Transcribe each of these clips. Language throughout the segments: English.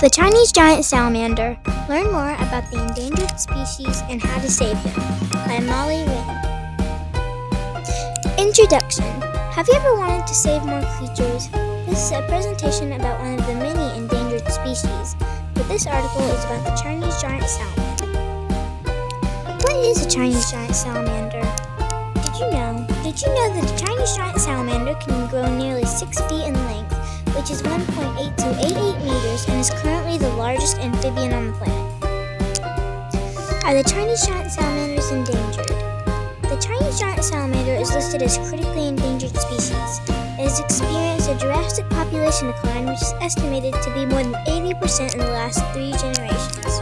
The Chinese giant salamander. Learn more about the endangered species and how to save them by Molly Nguyen. Introduction. Have you ever wanted to save more creatures? This is a presentation about one of the many endangered species, but this article is about the Chinese giant salamander. What is a Chinese giant salamander? Did you know that a Chinese giant salamander can grow nearly 6 feet in length, which is 1.8 to 88 meters, and is currently the largest amphibian on the planet? Are the Chinese giant salamanders endangered? The Chinese giant salamander is listed as critically endangered species. It has experienced a drastic population decline, which is estimated to be more than 80% in the last 3 generations.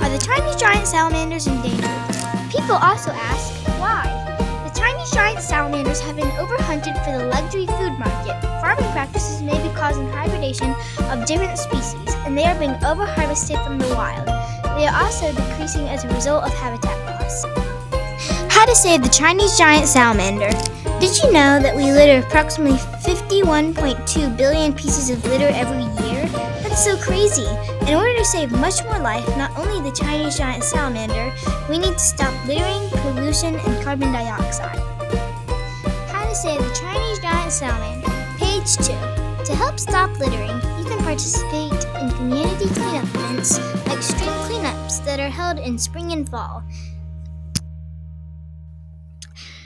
Are the Chinese giant salamanders endangered? People also ask, why? The Chinese giant salamanders have been overhunted for the luxury food market. Farming practices may be causing hybridization of different species, and they are being over-harvested from the wild. They are also decreasing as a result of habitat loss. How to save the Chinese giant salamander. Did you know that we litter approximately 51.2 billion pieces of litter every year? That's so crazy! In order to save much more life, not only the Chinese giant salamander, we need to stop littering, pollution, and carbon dioxide. How to save the Chinese giant salamander. Page 2. To help stop littering, you can participate in community cleanup events like street cleanups that are held in spring and fall.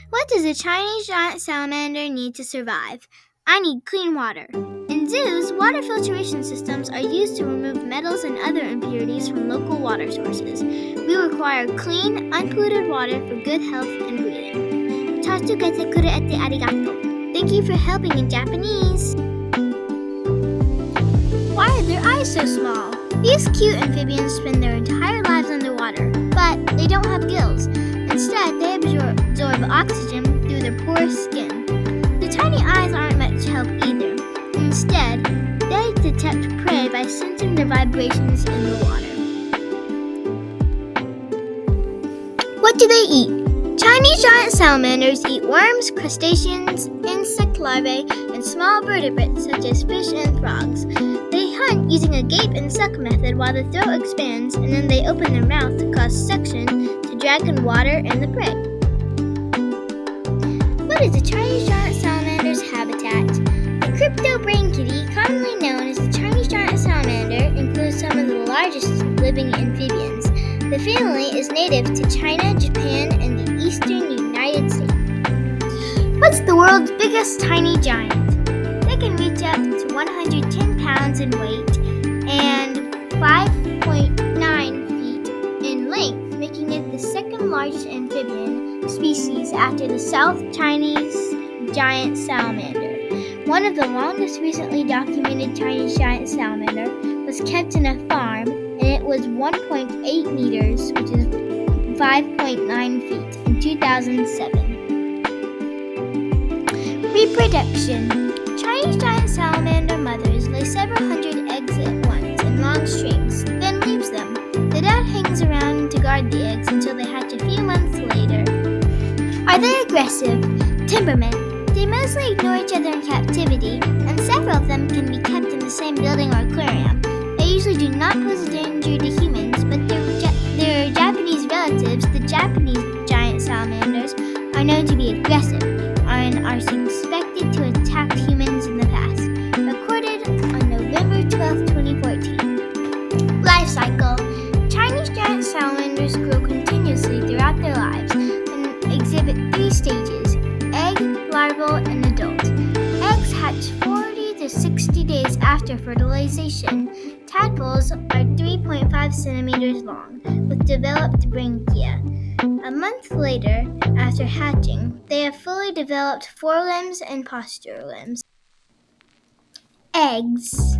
What does a Chinese giant salamander need to survive? I need clean water. In zoos, water filtration systems are used to remove metals and other impurities from local water sources. We require clean, unpolluted water for good health and breathing. Tatsugatte kurete arigato. Thank you for helping in Japanese. Why are their eyes so small? These cute amphibians spend their entire lives underwater, but they don't have gills. Instead, they absorb oxygen through their porous skin. The tiny eyes aren't much help either. Instead, they detect prey by sensing the vibrations in the water. What do they eat? Chinese giant salamanders eat worms, crustaceans, insect larvae, and small vertebrates such as fish and frogs. They hunt using a gape and suck method while the throat expands, and then they open their mouth to cause suction to drag in water and the prey. What is the Chinese giant salamander's habitat? The crypto brain kitty, commonly known as the Chinese giant salamander, includes some of the largest living amphibians. The family is native to China, Japan, and the eastern United States. What's the world's biggest tiny giant? They can reach up to 110 pounds in weight and 5.9 feet in length, making it the second largest amphibian species after the South Chinese giant salamander. One of the longest recently documented Chinese giant salamander was kept in a farm, and it was 1.8 meters, which is 5.9 feet, in 2007. Reproduction. Chinese giant salamander mothers lay several hundred eggs at once in long strings, then leaves them. The dad hangs around to guard the eggs until they hatch a few months later. Are they aggressive? Temperament. They mostly ignore each other in captivity, and several of them can be kept in the same building or aquarium. They usually do not pose a danger to humans, but their Japanese relatives, the Japanese giant salamanders, are known to be aggressive and are suspected to attack humans in the past. Recorded on November 12, 2014. Life cycle. Chinese giant salamanders grow continuously throughout their lives and exhibit 3 stages: egg, larval, and adult. Eggs hatch 40 to 60 days after fertilization. Tadpoles are 3.5 centimeters long, with developed branchia. A month later, after hatching, they have fully developed forelimbs and posterior limbs. Eggs.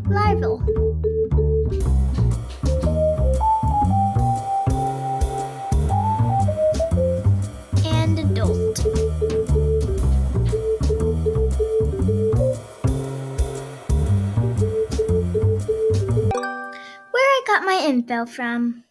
Larval. And adult. Where I got my info from.